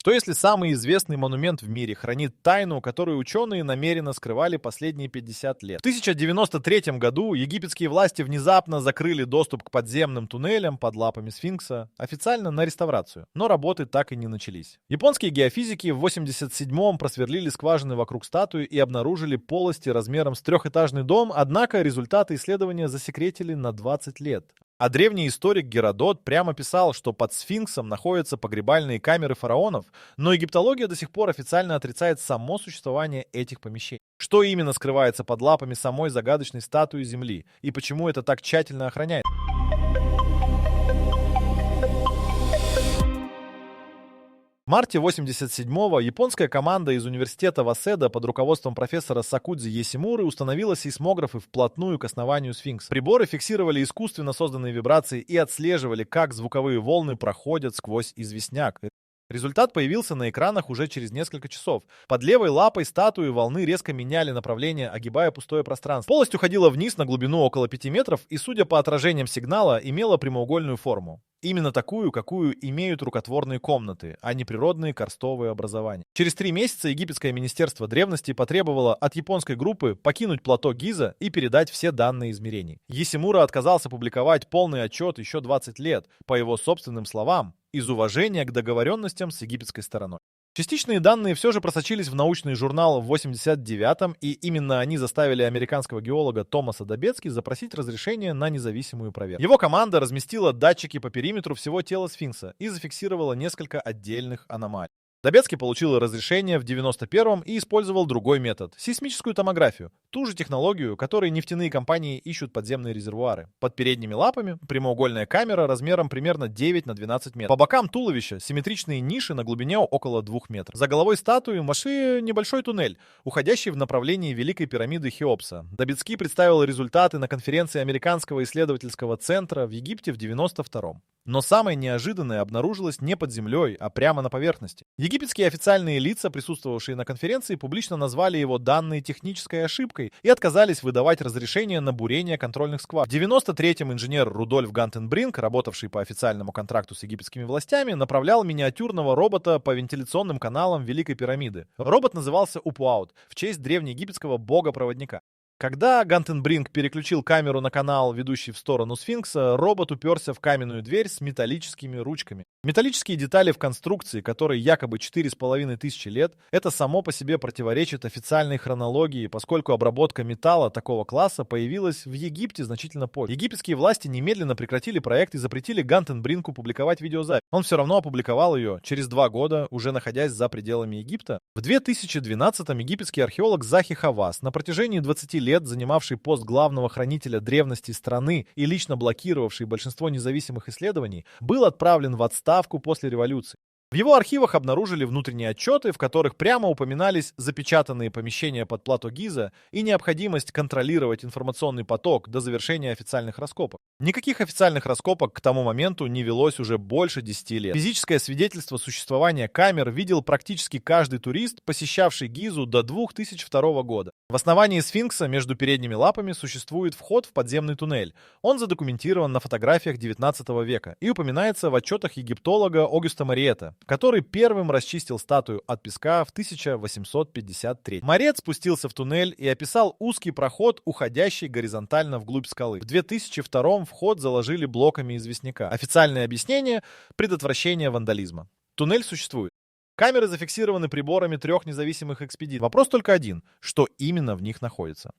Что если самый известный монумент в мире хранит тайну, которую ученые намеренно скрывали последние 50 лет? В 1093 году египетские власти внезапно закрыли доступ к подземным туннелям под лапами сфинкса, официально на реставрацию, но работы так и не начались. Японские геофизики в 87-м просверлили скважины вокруг статуи и обнаружили полости размером с трехэтажный дом, однако результаты исследования засекретили на 20 лет. А древний историк Геродот прямо писал, что под сфинксом находятся погребальные камеры фараонов, но египтология до сих пор официально отрицает само существование этих помещений. Что именно скрывается под лапами самой загадочной статуи Земли и почему это так тщательно охраняется? В марте 87-го японская команда из университета Васеда под руководством профессора Сакудзи Есимуры установила сейсмографы вплотную к основанию сфинкса. Приборы фиксировали искусственно созданные вибрации и отслеживали, как звуковые волны проходят сквозь известняк. Результат появился на экранах уже через несколько часов. Под левой лапой статуи волны резко меняли направление, огибая пустое пространство. Полость уходила вниз на глубину около 5 метров и, судя по отражениям сигнала, имела прямоугольную форму. Именно такую, какую имеют рукотворные комнаты, а не природные карстовые образования. Через 3 месяца египетское министерство древности потребовало от японской группы покинуть плато Гиза и передать все данные измерений. Есимура отказался публиковать полный отчет еще 20 лет, по его собственным словам, из уважения к договоренностям с египетской стороной. Частичные данные все же просочились в научный журнал в 89-м, и именно они заставили американского геолога Томаса Добецки запросить разрешение на независимую проверку. Его команда разместила датчики по периметру всего тела сфинкса и зафиксировала несколько отдельных аномалий. Добецкий получил разрешение в 91-м и использовал другой метод – сейсмическую томографию. Ту же технологию, которой нефтяные компании ищут подземные резервуары. Под передними лапами прямоугольная камера размером примерно 9 на 12 метров. По бокам туловища симметричные ниши на глубине около 2 метров. За головой статуи маши небольшой туннель, уходящий в направлении Великой пирамиды Хеопса. Добецкий представил результаты на конференции Американского исследовательского центра в Египте в 92-м. Но самое неожиданное обнаружилось не под землей, а прямо на поверхности. Египетские официальные лица, присутствовавшие на конференции, публично назвали его данные технической ошибкой и отказались выдавать разрешение на бурение контрольных скважин. В 93-м инженер Рудольф Гантенбринк, работавший по официальному контракту с египетскими властями, направлял миниатюрного робота по вентиляционным каналам Великой пирамиды. Робот назывался Упуаут в честь древнеегипетского бога-проводника. Когда Гантенбринк переключил камеру на канал, ведущий в сторону сфинкса, робот уперся в каменную дверь с металлическими ручками. Металлические детали в конструкции, которой якобы 4500 лет, это само по себе противоречит официальной хронологии, поскольку обработка металла такого класса появилась в Египте значительно позже. Египетские власти немедленно прекратили проект и запретили Гантенбринку публиковать видеозапись. Он все равно опубликовал ее через 2 года, уже находясь за пределами Египта. В 2012-м египетский археолог Захи Хавас, на протяжении 20 лет занимавший пост главного хранителя древности страны и лично блокировавший большинство независимых исследований, был отправлен в отставку после революции. В его архивах обнаружили внутренние отчеты, в которых прямо упоминались запечатанные помещения под плато Гиза и необходимость контролировать информационный поток до завершения официальных раскопок. Никаких официальных раскопок к тому моменту не велось уже больше 10 лет. Физическое свидетельство существования камер видел практически каждый турист, посещавший Гизу до 2002 года. В основании сфинкса между передними лапами существует вход в подземный туннель. Он задокументирован на фотографиях 19 века и упоминается в отчетах египтолога Огюста Мариета, который первым расчистил статую от песка в 1853. Мариет спустился в туннель и описал узкий проход, уходящий горизонтально вглубь скалы. В 2002 вход заложили блоками известняка. Официальное объяснение – предотвращение вандализма. Туннель существует. Камеры зафиксированы приборами 3 независимых экспедиций. Вопрос только один – что именно в них находится?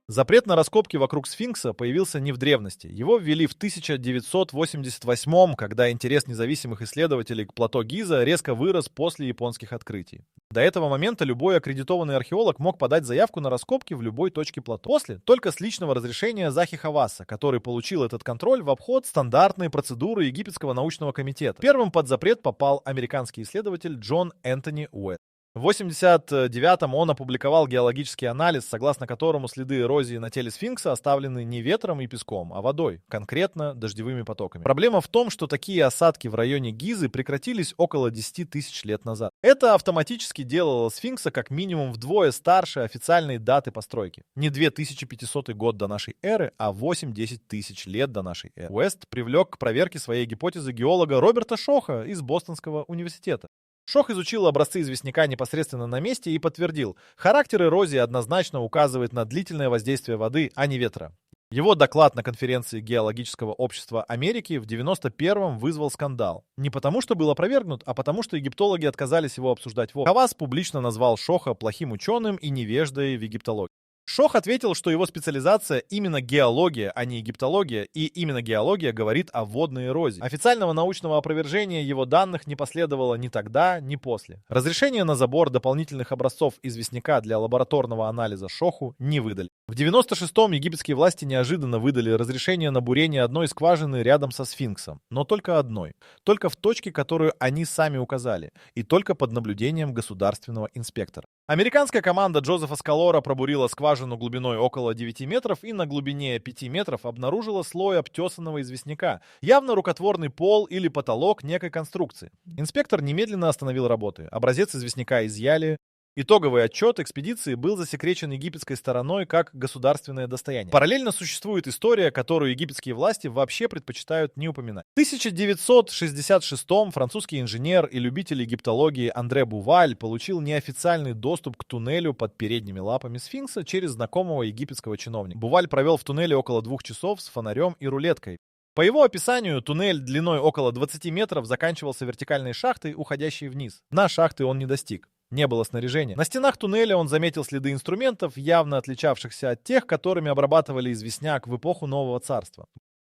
Запрет на раскопки вокруг сфинкса появился не в древности. Его ввели в 1988-м, когда интерес независимых исследователей к плато Гиза резко вырос после японских открытий. До этого момента любой аккредитованный археолог мог подать заявку на раскопки в любой точке плато. После только с личного разрешения Захи Хаваса, который получил этот контроль в обход стандартной процедуры Египетского научного комитета. Первым под запрет попал американский исследователь Джон Энтони Уэст. В 1989-м он опубликовал геологический анализ, согласно которому следы эрозии на теле сфинкса оставлены не ветром и песком, а водой, конкретно дождевыми потоками. Проблема в том, что такие осадки в районе Гизы прекратились около 10 тысяч лет назад. Это автоматически делало сфинкса как минимум вдвое старше официальной даты постройки. Не 2500 год до нашей эры, а 8-10 тысяч лет до нашей эры. Уэст привлек к проверке своей гипотезы геолога Роберта Шоха из Бостонского университета. Шох изучил образцы известняка непосредственно на месте и подтвердил, характер эрозии однозначно указывает на длительное воздействие воды, а не ветра. Его доклад на конференции Геологического общества Америки в 1991-м вызвал скандал. Не потому, что был опровергнут, а потому, что египтологи отказались его обсуждать вовсе. Хавас публично назвал Шоха плохим ученым и невеждой в египтологии. Шох ответил, что его специализация именно геология, а не египтология, и именно геология говорит о водной эрозии. Официального научного опровержения его данных не последовало ни тогда, ни после. Разрешение на забор дополнительных образцов известняка для лабораторного анализа Шоху не выдали. В 1996-м египетские власти неожиданно выдали разрешение на бурение одной скважины рядом со сфинксом, но только одной. Только в точке, которую они сами указали, и только под наблюдением государственного инспектора. Американская команда Джозефа Скалора пробурила скважину глубиной около 9 метров и на глубине 5 метров обнаружила слой обтесанного известняка, явно рукотворный пол или потолок некой конструкции. Инспектор немедленно остановил работы. Образец известняка изъяли. Итоговый отчет экспедиции был засекречен египетской стороной как государственное достояние. Параллельно существует история, которую египетские власти вообще предпочитают не упоминать. В 1966-м французский инженер и любитель египтологии Андре Буваль получил неофициальный доступ к туннелю под передними лапами сфинкса через знакомого египетского чиновника. Буваль провел в туннеле около 2 часов с фонарем и рулеткой. По его описанию, туннель длиной около 20 метров заканчивался вертикальной шахтой, уходящей вниз. На шахты он не достиг. Не было снаряжения. На стенах туннеля он заметил следы инструментов, явно отличавшихся от тех, которыми обрабатывали известняк в эпоху Нового Царства.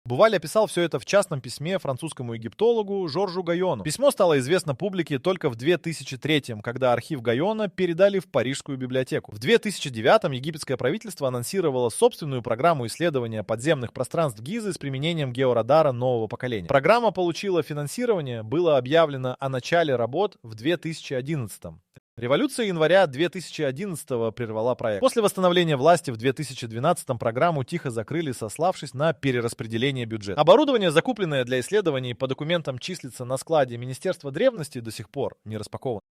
Буваль описал все это в частном письме французскому египтологу Жоржу Гайону. Письмо стало известно публике только в 2003-м, когда архив Гайона передали в Парижскую библиотеку. В 2009-м египетское правительство анонсировало собственную программу исследования подземных пространств Гизы с применением георадара нового поколения. Программа получила финансирование, было объявлено о начале работ в 2011-м. Революция января 2011-го прервала проект. После восстановления власти в 2012-м программу тихо закрыли, сославшись на перераспределение бюджета. Оборудование, закупленное для исследований, по документам числится на складе Министерства древности, до сих пор не распаковано.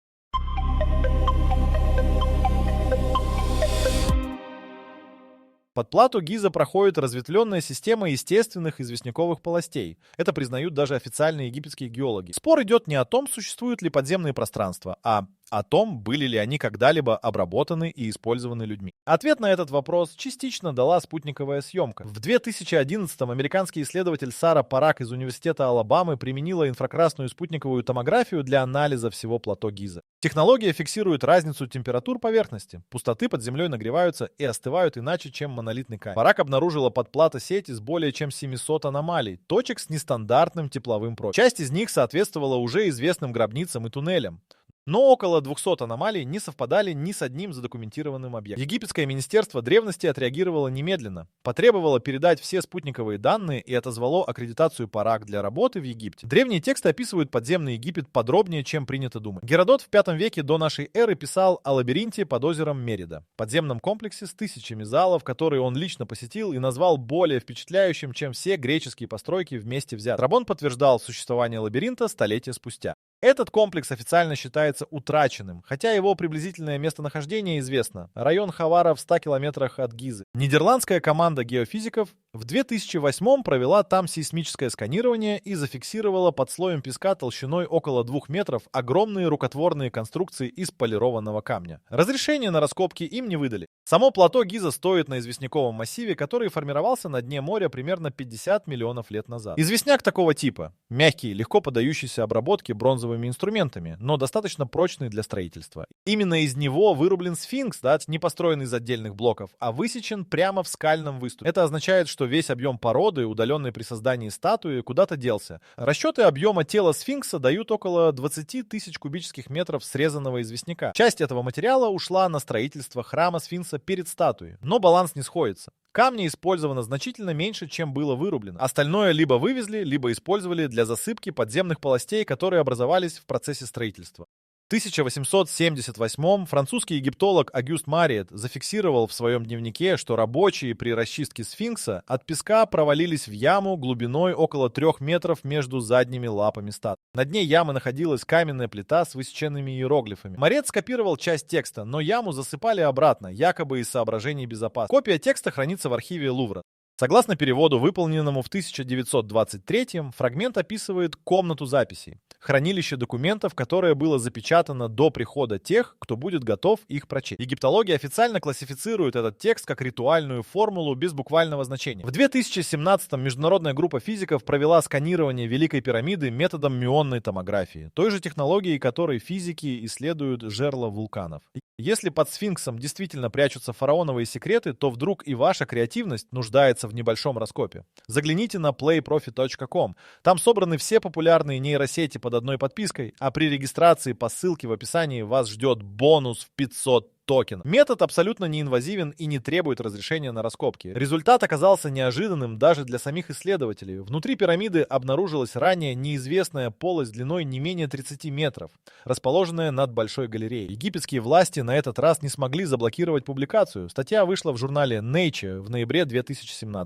Под плату Гиза проходит разветвленная система естественных известняковых полостей. Это признают даже официальные египетские геологи. Спор идет не о том, существуют ли подземные пространства, а о том, были ли они когда-либо обработаны и использованы людьми. Ответ на этот вопрос частично дала спутниковая съемка. В 2011-м американский исследователь Сара Парак из Университета Алабамы применила инфракрасную спутниковую томографию для анализа всего плато Гиза. Технология фиксирует разницу температур поверхности. Пустоты под землей нагреваются и остывают иначе, чем монолитный камень. Парак обнаружила под плато сеть из более чем 700 аномалий, точек с нестандартным тепловым профилем. Часть из них соответствовала уже известным гробницам и туннелям. Но около 200 аномалий не совпадали ни с одним задокументированным объектом. Египетское министерство древности отреагировало немедленно, потребовало передать все спутниковые данные и отозвало аккредитацию Парак для работы в Египте. Древние тексты описывают подземный Египет подробнее, чем принято думать. Геродот в V веке до нашей эры писал о лабиринте под озером Мерида, подземном комплексе с тысячами залов, которые он лично посетил и назвал более впечатляющим, чем все греческие постройки вместе взятые. Страбон подтверждал существование лабиринта столетия спустя. Этот комплекс официально считается утраченным, хотя его приблизительное местонахождение известно. Район Хавара в 100 километрах от Гизы. Нидерландская команда геофизиков в 2008 провела там сейсмическое сканирование и зафиксировала под слоем песка толщиной около 2 метров огромные рукотворные конструкции из полированного камня. Разрешение на раскопки им не выдали. Само плато Гиза стоит на известняковом массиве, который формировался на дне моря примерно 50 миллионов лет назад. Известняк такого типа. Мягкий, легко поддающийся обработке бронзовыми инструментами, но достаточно прочный для строительства. Именно из него вырублен сфинкс, не построен из отдельных блоков, а высечен прямо в скальном выступе. Это означает, что весь объем породы, удаленный при создании статуи, куда-то делся. Расчеты объема тела сфинкса дают около 20 тысяч кубических метров срезанного известняка. Часть этого материала ушла на строительство храма сфинкса перед статуей, но баланс не сходится. Камня использовано значительно меньше, чем было вырублено. Остальное либо вывезли, либо использовали для засыпки подземных полостей, которые образовались в процессе строительства. В 1878 французский египтолог Агюст Мариет зафиксировал в своем дневнике, что рабочие при расчистке сфинкса от песка провалились в яму глубиной около 3 метров между задними лапами статуи. На дне ямы находилась каменная плита с высеченными иероглифами. Мариет скопировал часть текста, но яму засыпали обратно, якобы из соображений безопасности. Копия текста хранится в архиве Лувра. Согласно переводу, выполненному в 1923-м, фрагмент описывает комнату записей, хранилище документов, которое было запечатано до прихода тех, кто будет готов их прочесть. Египтология официально классифицирует этот текст как ритуальную формулу без буквального значения. В 2017-м международная группа физиков провела сканирование Великой пирамиды методом мюонной томографии, той же технологией, которой физики исследуют жерла вулканов. Если под сфинксом действительно прячутся фараоновые секреты, то вдруг и ваша креативность нуждается в небольшом раскопе. Загляните на playprofit.com. Там собраны все популярные нейросети под одной подпиской, а при регистрации по ссылке в описании вас ждет бонус в 500 токенов. Метод абсолютно неинвазивен и не требует разрешения на раскопки. Результат оказался неожиданным даже для самих исследователей. Внутри пирамиды обнаружилась ранее неизвестная полость длиной не менее 30 метров, расположенная над большой галереей. Египетские власти на этот раз не смогли заблокировать публикацию. Статья вышла в журнале Nature в ноябре 2017.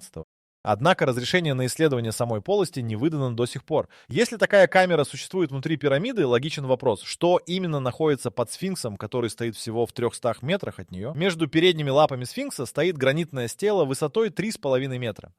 Однако разрешение на исследование самой полости не выдано до сих пор. Если такая камера существует внутри пирамиды, логичен вопрос, что именно находится под сфинксом, который стоит всего в 300 метрах от нее. Между передними лапами сфинкса стоит гранитная стела высотой 3,5 метра.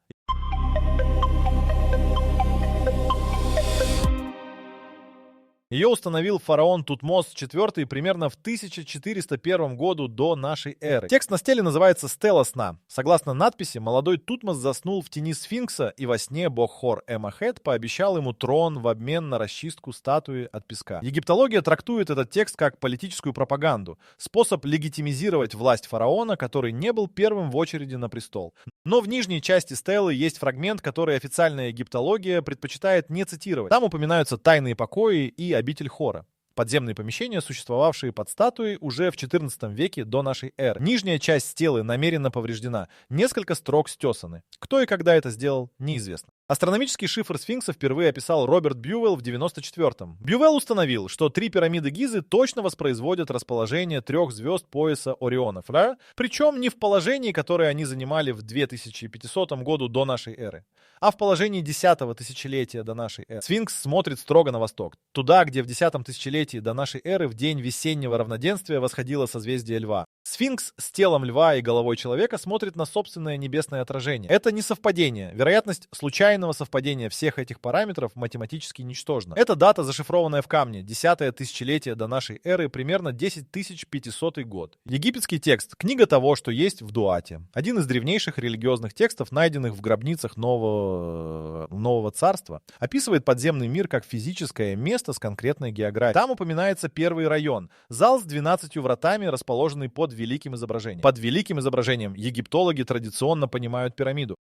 Ее установил фараон Тутмос IV примерно в 1401 году до нашей эры. Текст на стеле называется «Стела сна». Согласно надписи, молодой Тутмос заснул в тени сфинкса, и во сне бог Хор-Эмахет пообещал ему трон в обмен на расчистку статуи от песка. Египтология трактует этот текст как политическую пропаганду, способ легитимизировать власть фараона, который не был первым в очереди на престол. Но в нижней части стелы есть фрагмент, который официальная египтология предпочитает не цитировать. Там упоминаются тайные покои и обитель Хора. Подземные помещения, существовавшие под статуей уже в XIV веке до нашей эры. Нижняя часть стелы намеренно повреждена. Несколько строк стесаны. Кто и когда это сделал, неизвестно. Астрономический шифр сфинкса впервые описал Роберт Бьюэлл в 1994-м. Бьюэлл установил, что 3 пирамиды Гизы точно воспроизводят расположение 3 звезд пояса Орионов, да? Причем не в положении, которое они занимали в 2500 году до нашей эры, а в положении 10-го тысячелетия до нашей эры. Сфинкс смотрит строго на восток, туда, где в 10-м тысячелетии до нашей эры в день весеннего равноденствия восходило созвездие Льва. Сфинкс с телом льва и головой человека смотрит на собственное небесное отражение. Это не совпадение. Вероятность случайного совпадения всех этих параметров математически ничтожна. Эта дата, зашифрованная в камне, 10-е тысячелетие до нашей эры, примерно 10500 год. Египетский текст — книга того, что есть в Дуате. Один из древнейших религиозных текстов, найденных в гробницах Нового Царства, описывает подземный мир как физическое место с конкретной географией. Там упоминается первый район — зал с 12 вратами, расположенный под великим изображением. Под великим изображением египтологи традиционно понимают пирамиду.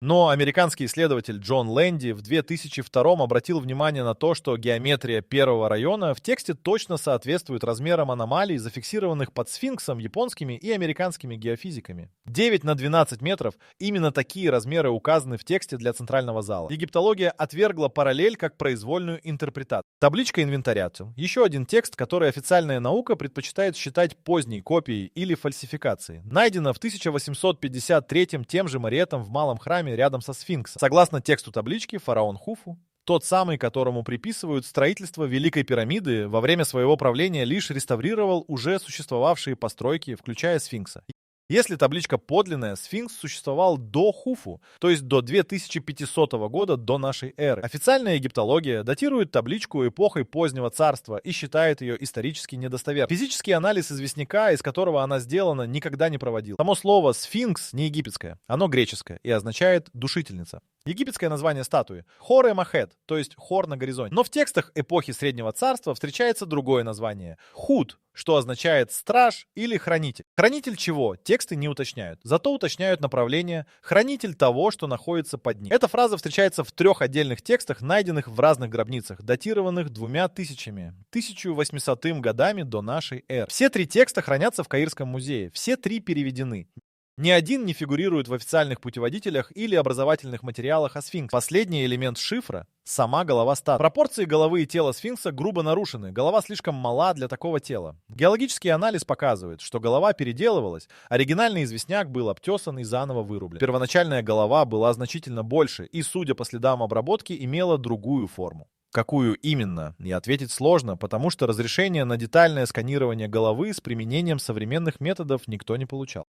Но американский исследователь Джон Лэнди в 2002 обратил внимание на то, что геометрия первого района в тексте точно соответствует размерам аномалий, зафиксированных под сфинксом японскими и американскими геофизиками. 9 на 12 метров — именно такие размеры указаны в тексте для центрального зала. Египтология отвергла параллель как произвольную интерпретацию. Табличка инвентаря. Еще один текст, который официальная наука предпочитает считать поздней копией или фальсификацией. Найдено в 1853 тем же Мариетом в Малом храме рядом со сфинксом. Согласно тексту таблички, фараон Хуфу, тот самый, которому приписывают строительство Великой пирамиды, во время своего правления лишь реставрировал уже существовавшие постройки, включая сфинкса. Если табличка подлинная, сфинкс существовал до Хуфу, то есть до 2500 года до нашей эры. Официальная египтология датирует табличку эпохой позднего царства и считает ее исторически недостоверной. Физический анализ известняка, из которого она сделана, никогда не проводил. Само слово «сфинкс» не египетское, оно греческое и означает «душительница». Египетское название статуи — Хор-Эмахет, то есть хор на горизонте. Но в текстах эпохи Среднего Царства встречается другое название — Худ, что означает «страж» или «хранитель». Хранитель чего? Тексты не уточняют. Зато уточняют направление — хранитель того, что находится под ним. Эта фраза встречается в 3 отдельных текстах, найденных в разных гробницах, датированных 1800 годами до нашей эры. Все 3 текста хранятся в Каирском музее. Все 3 переведены. Ни один не фигурирует в официальных путеводителях или образовательных материалах о сфинксе. Последний элемент шифра — сама голова статуи. Пропорции головы и тела сфинкса грубо нарушены, голова слишком мала для такого тела. Геологический анализ показывает, что голова переделывалась, оригинальный известняк был обтесан и заново вырублен. Первоначальная голова была значительно больше и, судя по следам обработки, имела другую форму. Какую именно, и ответить сложно, потому что разрешение на детальное сканирование головы с применением современных методов никто не получал.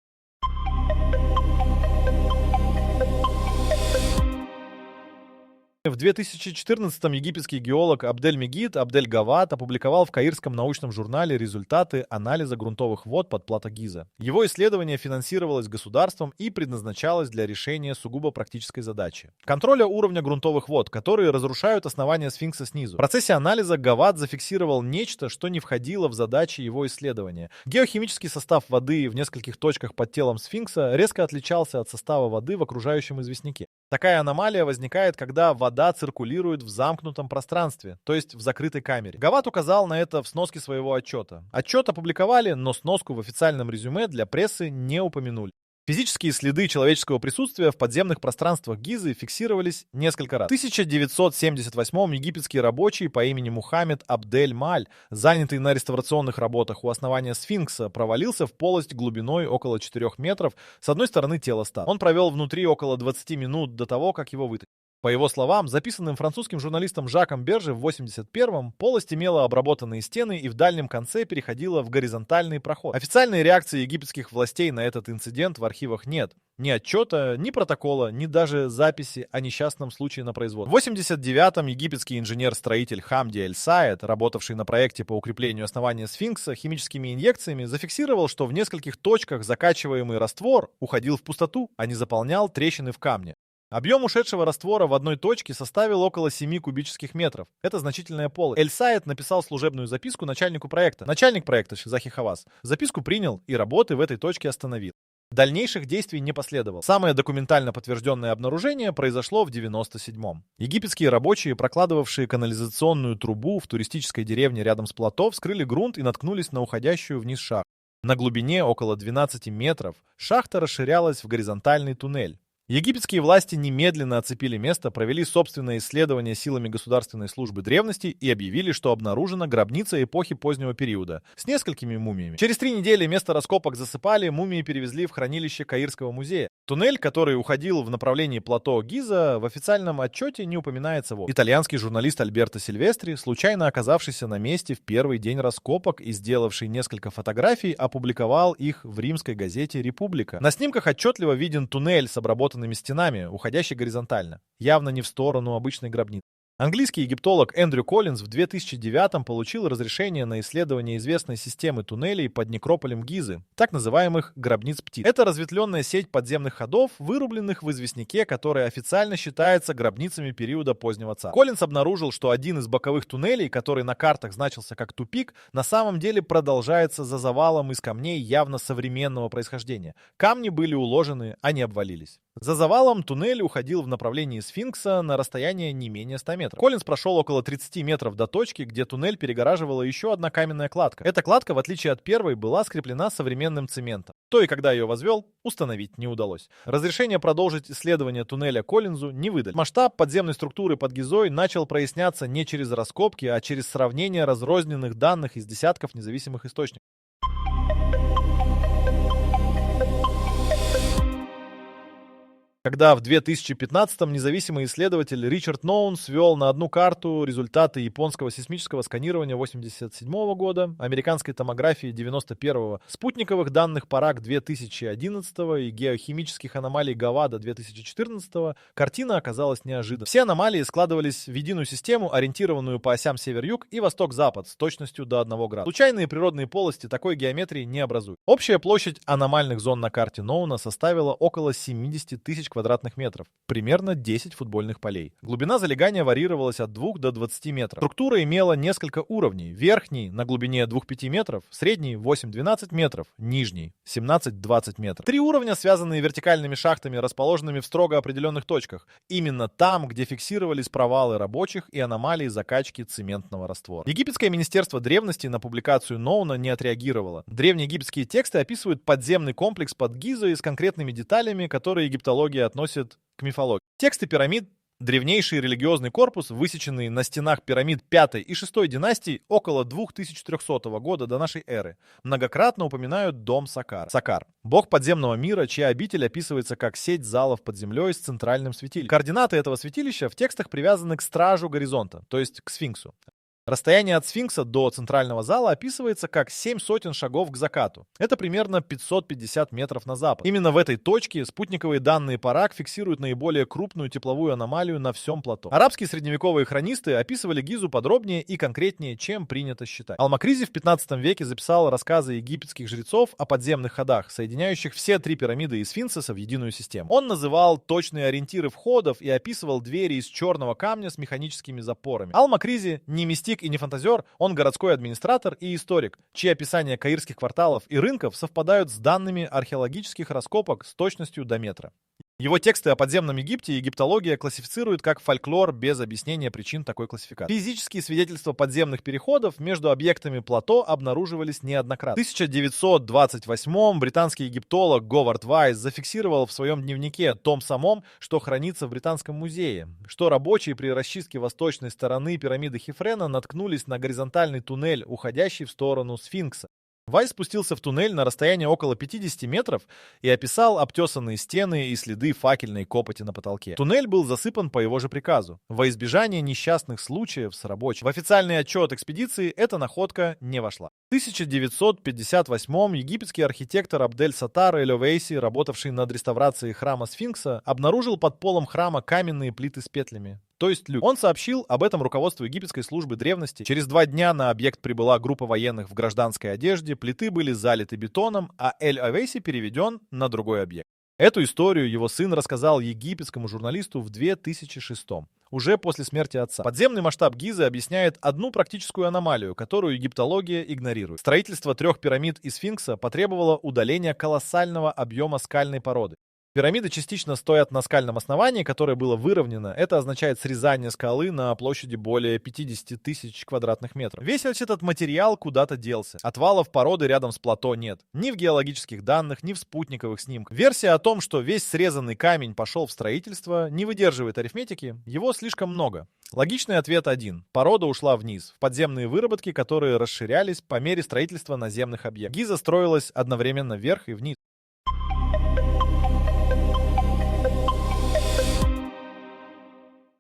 В 2014-м египетский геолог Абдель-Мегид Абдель-Гавад опубликовал в Каирском научном журнале результаты анализа грунтовых вод под плато Гиза. Его исследование финансировалось государством и предназначалось для решения сугубо практической задачи — контроля уровня грунтовых вод, которые разрушают основание сфинкса снизу. В процессе анализа Гавад зафиксировал нечто, что не входило в задачи его исследования. Геохимический состав воды в нескольких точках под телом сфинкса резко отличался от состава воды в окружающем известняке. Такая аномалия возникает, когда вода циркулирует в замкнутом пространстве, то есть в закрытой камере. Гавад указал на это в сноске своего отчета. Отчет опубликовали, но сноску в официальном резюме для прессы не упомянули. Физические следы человеческого присутствия в подземных пространствах Гизы фиксировались несколько раз. В 1978-м египетский рабочий по имени Мухаммед Абдель-Маль, занятый на реставрационных работах у основания сфинкса, провалился в полость глубиной около 4 метров с одной стороны тела статуи. Он провел внутри около 20 минут до того, как его вытащили. По его словам, записанным французским журналистом Жаком Берже в 1981-м, полость имела обработанные стены и в дальнем конце переходила в горизонтальный проход. Официальной реакции египетских властей на этот инцидент в архивах нет. Ни отчета, ни протокола, ни даже записи о несчастном случае на производстве. В 1989-м египетский инженер-строитель Хамди Эль-Саед, работавший на проекте по укреплению основания сфинкса химическими инъекциями, зафиксировал, что в нескольких точках закачиваемый раствор уходил в пустоту, а не заполнял трещины в камне. Объем ушедшего раствора в одной точке составил около 7 кубических метров. Это значительная полость. Эль-Саед написал служебную записку начальнику проекта. Начальник проекта Шизахи Хавас записку принял и работы в этой точке остановил. Дальнейших действий не последовало. Самое документально подтвержденное обнаружение произошло в 1997-м. Египетские рабочие, прокладывавшие канализационную трубу в туристической деревне рядом с плато, вскрыли грунт и наткнулись на уходящую вниз шахту. На глубине около 12 метров шахта расширялась в горизонтальный туннель. Египетские власти немедленно оцепили место, провели собственное исследование силами Государственной службы древности и объявили, что обнаружена гробница эпохи позднего периода с несколькими мумиями. Через 3 недели место раскопок засыпали, мумии перевезли в хранилище Каирского музея. Туннель, который уходил в направлении плато Гиза, в официальном отчете не упоминается вовсе. Итальянский журналист Альберто Сильвестри, случайно оказавшийся на месте в первый день раскопок и сделавший несколько фотографий, опубликовал их в римской газете «Република». На снимках отчетливо виден туннель с обработанными стенами, уходящий горизонтально, явно не в сторону обычной гробницы. Английский египтолог Эндрю Коллинз в 2009-м получил разрешение на исследование известной системы туннелей под некрополем Гизы, так называемых гробниц птиц. Это разветвленная сеть подземных ходов, вырубленных в известняке, который официально считается гробницами периода позднего царства. Коллинз обнаружил, что один из боковых туннелей, который на картах значился как тупик, на самом деле продолжается за завалом из камней явно современного происхождения. Камни были уложены, а не обвалились. За завалом туннель уходил в направлении сфинкса на расстояние не менее 100 метров. Коллинз прошел около 30 метров до точки, где туннель перегораживала еще одна каменная кладка. Эта кладка, в отличие от первой, была скреплена современным цементом. То и когда ее возвел, установить не удалось. Разрешение продолжить исследование туннеля Коллинзу не выдали. Масштаб подземной структуры под Гизой начал проясняться не через раскопки, а через сравнение разрозненных данных из десятков независимых источников. Когда в 2015-м независимый исследователь Ричард Ноун свел на одну карту результаты японского сейсмического сканирования 1987 года, американской томографии 91-го, спутниковых данных Парак 2011 и геохимических аномалий Гавада 2014, картина оказалась неожиданной. Все аномалии складывались в единую систему, ориентированную по осям север-юг и восток-запад с точностью до 1 градуса. Случайные природные полости такой геометрии не образуют. Общая площадь аномальных зон на карте Ноуна составила около 70 тысяч квадратных метров, примерно 10 футбольных полей. Глубина залегания варьировалась от 2 до 20 метров. Структура имела несколько уровней. Верхний на глубине 2-5 метров, средний 8-12 метров, нижний 17-20 метров. 3 уровня, связанные вертикальными шахтами, расположенными в строго определенных точках. Именно там, где фиксировались провалы рабочих и аномалии закачки цементного раствора. Египетское министерство древности на публикацию Ноуна не отреагировало. Древнеегипетские тексты описывают подземный комплекс под Гизой с конкретными деталями, которые египтология относит к мифологии. Тексты пирамид Древнейший религиозный корпус, высеченный на стенах пирамид 5 и 6 династий около 2300 года до нашей эры, многократно упоминают дом Сакар. Сакар — бог подземного мира, чья обитель описывается как сеть залов под землей с центральным святилищем. Координаты этого святилища в текстах привязаны к стражу горизонта, то есть к сфинксу. Расстояние от сфинкса до центрального зала описывается как 7 сотен шагов к закату. Это примерно 550 метров на запад. Именно в этой точке спутниковые данные Парак фиксируют наиболее крупную тепловую аномалию на всем плато. Арабские средневековые хронисты описывали Гизу подробнее и конкретнее, чем принято считать. Ал-Макризи в 15 веке записал рассказы египетских жрецов о подземных ходах, соединяющих все три пирамиды и сфинкса в единую систему. Он называл точные ориентиры входов и описывал двери из черного камня с механическими запорами. Ал-Макризи не мистик и не фантазер, он городской администратор и историк, чьи описания каирских кварталов и рынков совпадают с данными археологических раскопок с точностью до метра. Его тексты о подземном Египте египтология классифицирует как фольклор без объяснения причин такой классификации. Физические свидетельства подземных переходов между объектами плато обнаруживались неоднократно. В 1928-м британский египтолог Говард Вайс зафиксировал в своем дневнике том самом, что хранится в Британском музее, что рабочие при расчистке восточной стороны пирамиды Хефрена наткнулись на горизонтальный туннель, уходящий в сторону сфинкса. Вайс спустился в туннель на расстояние около 50 метров и описал обтесанные стены и следы факельной копоти на потолке. Туннель был засыпан по его же приказу, во избежание несчастных случаев с рабочими. В официальный отчет экспедиции эта находка не вошла. В 1958-м египетский архитектор Абдель-Саттар Эль-Овейси, работавший над реставрацией храма Сфинкса, обнаружил под полом храма каменные плиты с петлями, то есть люк. Он сообщил об этом руководству египетской службы древности. Через 2 дня на объект прибыла группа военных в гражданской одежде, плиты были залиты бетоном, а Эль-Овейси переведен на другой объект. Эту историю его сын рассказал египетскому журналисту в 2006-м, уже после смерти отца. Подземный масштаб Гизы объясняет одну практическую аномалию, которую египтология игнорирует. Строительство 3 пирамид и сфинкса потребовало удаления колоссального объема скальной породы. Пирамиды частично стоят на скальном основании, которое было выровнено. Это означает срезание скалы на площади более 50 тысяч квадратных метров. Весь этот материал куда-то делся. Отвалов породы рядом с плато нет. Ни в геологических данных, ни в спутниковых снимках. Версия о том, что весь срезанный камень пошел в строительство, не выдерживает арифметики. Его слишком много. Логичный ответ один. Порода ушла вниз, в подземные выработки, которые расширялись по мере строительства наземных объектов. Гиза строилась одновременно вверх и вниз.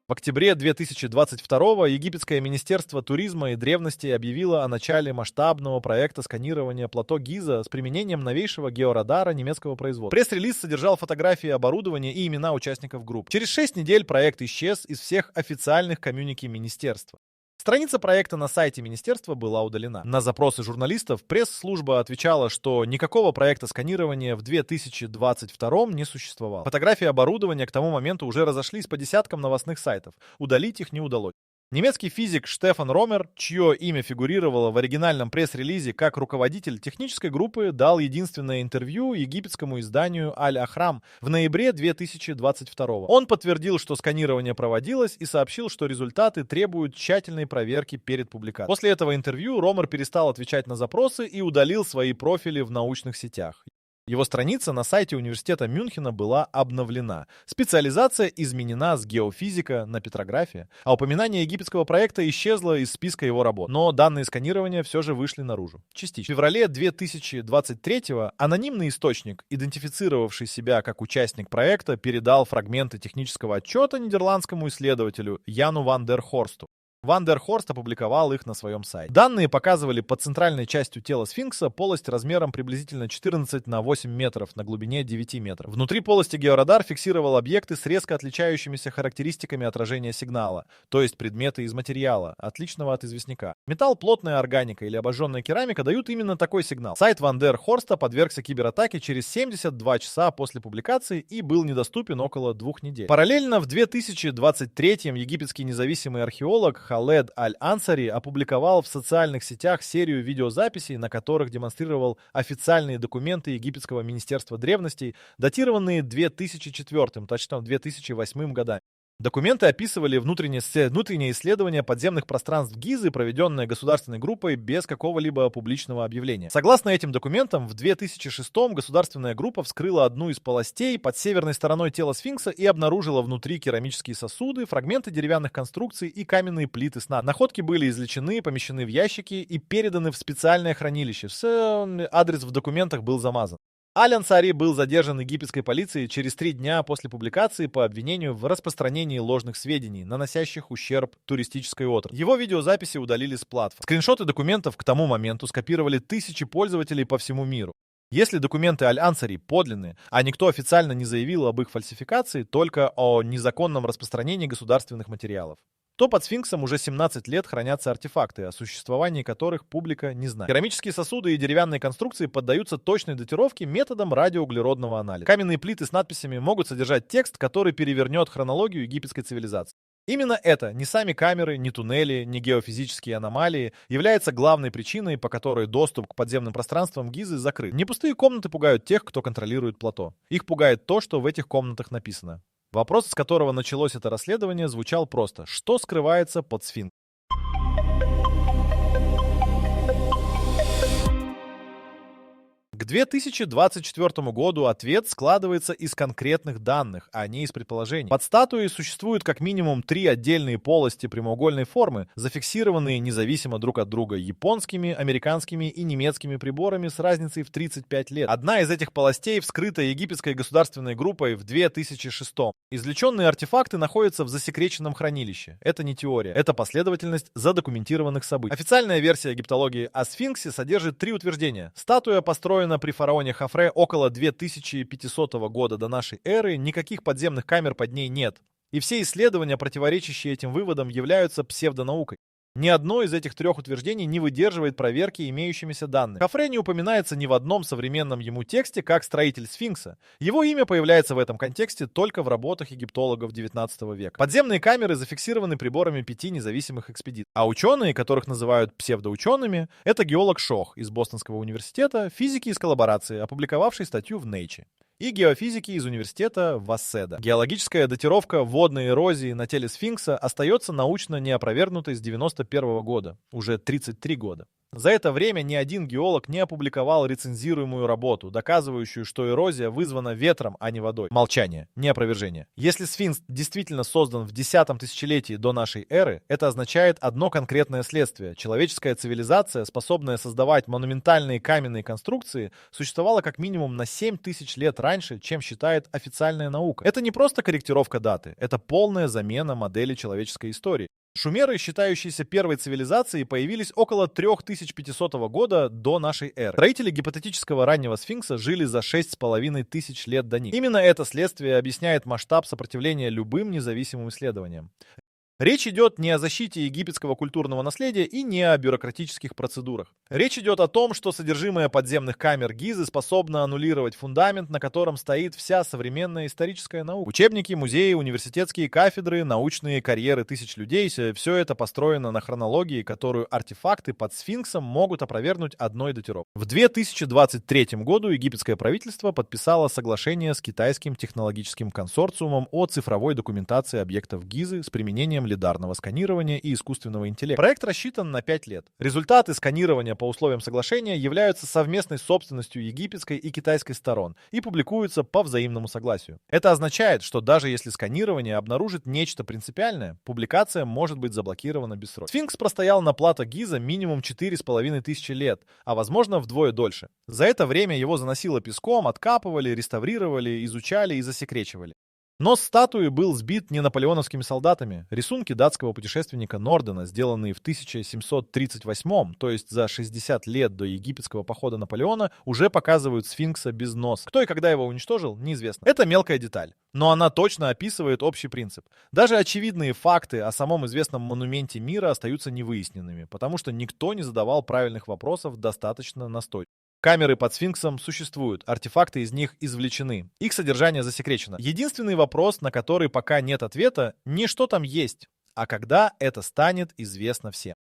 В октябре 2022-го египетское министерство туризма и древности объявило о начале масштабного проекта сканирования плато Гиза с применением новейшего георадара немецкого производства. Пресс-релиз содержал фотографии оборудования и имена участников групп. Через 6 недель проект исчез из всех официальных коммюнике министерства. Страница проекта на сайте министерства была удалена. На запросы журналистов пресс-служба отвечала, что никакого проекта сканирования в 2022 не существовало. Фотографии оборудования к тому моменту уже разошлись по десяткам новостных сайтов. Удалить их не удалось. Немецкий физик Штефан Ромер, чье имя фигурировало в оригинальном пресс-релизе как руководитель технической группы, дал единственное интервью египетскому изданию Аль-Ахрам в ноябре 2022. Он подтвердил, что сканирование проводилось, и сообщил, что результаты требуют тщательной проверки перед публикацией. После этого интервью Ромер перестал отвечать на запросы и удалил свои профили в научных сетях. Его страница на сайте университета Мюнхена была обновлена. Специализация изменена с геофизика на петрография, а упоминание египетского проекта исчезло из списка его работ. Но данные сканирования все же вышли наружу. Частично. В феврале 2023-го анонимный источник, идентифицировавший себя как участник проекта, передал фрагменты технического отчета нидерландскому исследователю Яну ван дер Хорсту. Ван дер Хорст опубликовал их на своем сайте. Данные показывали под центральной частью тела сфинкса полость размером приблизительно 14 на 8 метров на глубине 9 метров. Внутри полости георадар фиксировал объекты с резко отличающимися характеристиками отражения сигнала, то есть предметы из материала, отличного от известняка. Металл, плотная органика или обожженная керамика дают именно такой сигнал. Сайт Ван дер Хорста подвергся кибератаке через 72 часа после публикации и был недоступен около 2 недель. Параллельно в 2023-м египетский независимый археолог Халед Аль-Ансари опубликовал в социальных сетях серию видеозаписей, на которых демонстрировал официальные документы египетского министерства древностей, датированные 2004, точно 2008 годами. Документы описывали внутреннее исследование подземных пространств Гизы, проведенное государственной группой без какого-либо публичного объявления. Согласно этим документам, в 2006-м государственная группа вскрыла одну из полостей под северной стороной тела сфинкса и обнаружила внутри керамические сосуды, фрагменты деревянных конструкций и каменные плиты сна. Находки были извлечены, помещены в ящики и переданы в специальное хранилище. Адрес в документах был замазан. Аль-Ансари был задержан египетской полицией через 3 дня после публикации по обвинению в распространении ложных сведений, наносящих ущерб туристической отрасли. Его видеозаписи удалили с платформ. Скриншоты документов к тому моменту скопировали тысячи пользователей по всему миру. Если документы Аль-Ансари подлинны, а никто официально не заявил об их фальсификации, только о незаконном распространении государственных материалов, то под сфинксом уже 17 лет хранятся артефакты, о существовании которых публика не знает. Керамические сосуды и деревянные конструкции поддаются точной датировке методом радиоуглеродного анализа. Каменные плиты с надписями могут содержать текст, который перевернет хронологию египетской цивилизации. Именно это, не сами камеры, не туннели, не геофизические аномалии, является главной причиной, по которой доступ к подземным пространствам Гизы закрыт. Не пустые комнаты пугают тех, кто контролирует плато. Их пугает то, что в этих комнатах написано. Вопрос, с которого началось это расследование, звучал просто: что скрывается под сфинксом? К 2024 году ответ складывается из конкретных данных, а не из предположений. Под статуей существует как минимум 3 отдельные полости прямоугольной формы, зафиксированные независимо друг от друга японскими, американскими и немецкими приборами с разницей в 35 лет. Одна из этих полостей вскрыта египетской государственной группой в 2006. Извлеченные артефакты находятся в засекреченном хранилище. Это не теория, это последовательность задокументированных событий. Официальная версия египтологии о сфинксе содержит 3 утверждения. Статуя построена при фараоне Хафре около 2500 года до нашей эры, никаких подземных камер под ней нет. И все исследования, противоречащие этим выводам, являются псевдонаукой. Ни одно из этих 3 утверждений не выдерживает проверки имеющимися данными. Хафре не упоминается ни в одном современном ему тексте как строитель сфинкса. Его имя появляется в этом контексте только в работах египтологов XIX века. Подземные камеры зафиксированы приборами 5 независимых экспедиций. А ученые, которых называют псевдоучеными, это геолог Шох из Бостонского университета, физики из коллаборации, опубликовавший статью в Nature, и геофизики из университета Васседа. Геологическая датировка водной эрозии на теле сфинкса остается научно неопровергнутой с 1991 года, уже 33 года. За это время ни один геолог не опубликовал рецензируемую работу, доказывающую, что эрозия вызвана ветром, а не водой. Молчание, не опровержение. Если сфинкс действительно создан в 10 тысячелетии до нашей эры, это означает одно конкретное следствие. Человеческая цивилизация, способная создавать монументальные каменные конструкции, существовала как минимум на 7000 лет раньше, чем считает официальная наука. Это не просто корректировка даты, это полная замена модели человеческой истории. Шумеры, считающиеся первой цивилизацией, появились около 3500 года до нашей эры. Строители гипотетического раннего сфинкса жили за 6500 лет до них. Именно это следствие объясняет масштаб сопротивления любым независимым исследованиям. Речь идет не о защите египетского культурного наследия и не о бюрократических процедурах. Речь идет о том, что содержимое подземных камер Гизы способно аннулировать фундамент, на котором стоит вся современная историческая наука. Учебники, музеи, университетские кафедры, научные карьеры тысяч людей — все это построено на хронологии, которую артефакты под сфинксом могут опровергнуть одной датировкой. В 2023 году египетское правительство подписало соглашение с китайским технологическим консорциумом о цифровой документации объектов Гизы с применением лидарного сканирования и искусственного интеллекта. Проект рассчитан на 5 лет. Результаты сканирования по условиям соглашения являются совместной собственностью египетской и китайской сторон и публикуются по взаимному согласию. Это означает, что даже если сканирование обнаружит нечто принципиальное, публикация может быть заблокирована бессрочно. Сфинкс простоял на плато Гиза минимум 4500 лет, а возможно вдвое дольше. За это время его заносило песком, откапывали, реставрировали, изучали и засекречивали. Нос статуи был сбит не наполеоновскими солдатами. Рисунки датского путешественника Нордена, сделанные в 1738, то есть за 60 лет до египетского похода Наполеона, уже показывают сфинкса без носа. Кто и когда его уничтожил, неизвестно. Это мелкая деталь, но она точно описывает общий принцип. Даже очевидные факты о самом известном монументе мира остаются невыясненными, потому что никто не задавал правильных вопросов достаточно настойчиво. Камеры под сфинксом существуют, артефакты из них извлечены, их содержание засекречено. Единственный вопрос, на который пока нет ответа, не что там есть, а когда это станет известно всем.